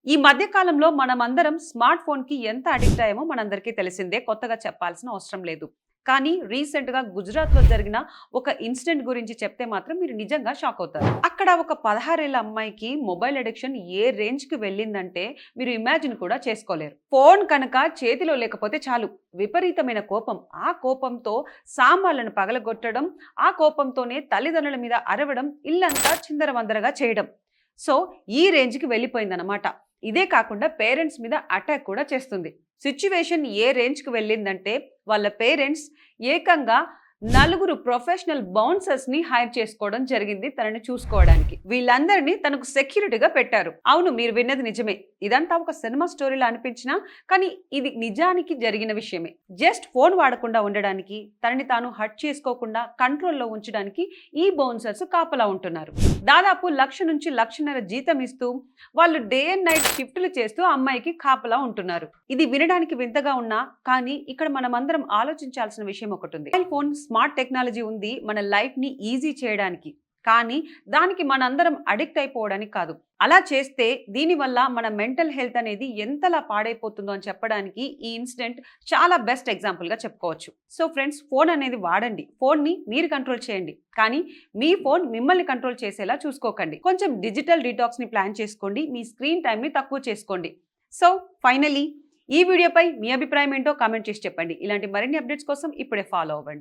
ఈ మధ్య కాలంలో మనమందరం స్మార్ట్ ఫోన్‌కి ఎంత అడిక్ట్ అయ్యామో మనందరికీ తెలిసిందే. కొత్తగా చెప్పాల్సిన అవసరం లేదు. కానీ రీసెంట్‌గా గుజరాత్‌లో జరిగిన ఒక ఇన్సిడెంట్ గురించి చెప్తే మాత్రం మీరు నిజంగా షాక్ అవుతారు. అక్కడ ఒక 16 ఏళ్ల అమ్మాయికి మొబైల్ అడిక్షన్ ఏ రేంజ్‌కి వెళ్ళిందంటే మీరు ఇమాజిన్ కూడా చేసుకోలేరు. ఫోన్ కనుక చేతిలో లేకపోతే చాలు విపరీతమైన కోపం. ఆ కోపంతో సామాన్లను పగలగొట్టడం, ఆ కోపంతోనే తల్లిదండ్రుల మీద అరవడం, ఇల్లంతా చిందరవందరగా చేయడం. సో ఈ రేంజ్‌కి వెళ్ళిపోయిందనమాట. ఇదే కాకుండా పేరెంట్స్ మీద అటాక్ కూడా చేస్తుంది. సిట్యుయేషన్ ఏ రేంజ్‌కి వెళ్ళిందంటే వాళ్ళ పేరెంట్స్ ఏకంగా నలుగురు ప్రొఫెషనల్ బౌన్సర్స్‌ని హైర్ చేసుకోవడం జరిగింది తనని చూసుకోవడానికి. వీళ్ళందరినీ తనకు సెక్యూరిటీగా పెట్టారు. అవును, మీరు విన్నది నిజమే. ఇదంతా ఒక సినిమా స్టోరీలా అనిపించినా కానీ ఇది నిజానికి జరిగిన విషయమే. జస్ట్ ఫోన్ వాడకుండా ఉండడానికి, తనని తాను హర్ట్ చేసుకోకుండా కంట్రోల్‌లో ఉంచడానికి ఈ బౌన్సర్స్ కాపలా ఉంటున్నారు. దాదాపు 1,00,000 నుంచి 1,50,000 జీతం ఇస్తూ వాళ్ళు డే అండ్ నైట్ షిఫ్టులు చేస్తూ అమ్మాయికి కాపలా ఉంటున్నారు. ఇది వినడానికి వింతగా ఉన్నా కానీ ఇక్కడ మనమందరం ఆలోచించాల్సిన విషయం ఒకటి ఉంది. మొబైల్ ఫోన్ స్మార్ట్ టెక్నాలజీ ఉంది మన లైఫ్ ని ఈజీ చేయడానికి. కానీ దానికి మనందరం అడిక్ట్ అయిపోవడానికి కాదు. అలా చేస్తే దీనివల్ల మన మెంటల్ హెల్త్ అనేది ఎంతలా పాడైపోతుందో అని చెప్పడానికి ఈ ఇన్సిడెంట్ చాలా బెస్ట్ ఎగ్జాంపుల్ గా చెప్పుకోవచ్చు. సో ఫ్రెండ్స్, ఫోన్ అనేది వాడండి, ఫోన్ ని మీరు కంట్రోల్ చేయండి, కానీ మీ ఫోన్ మిమ్మల్ని కంట్రోల్ చేసేలా చూసుకోకండి. కొంచెం డిజిటల్ డీటాక్స్ ని ప్లాన్ చేసుకోండి, మీ స్క్రీన్ టైం ని తక్కువ చేసుకోండి. సో ఫైనలీ ఈ వీడియోపై మీ అభిప్రాయం ఏంటో కామెంట్ చేసి చెప్పండి. ఇలాంటి మరిన్ని అప్డేట్స్ కోసం ఇప్పుడే ఫాలో అవ్వండి.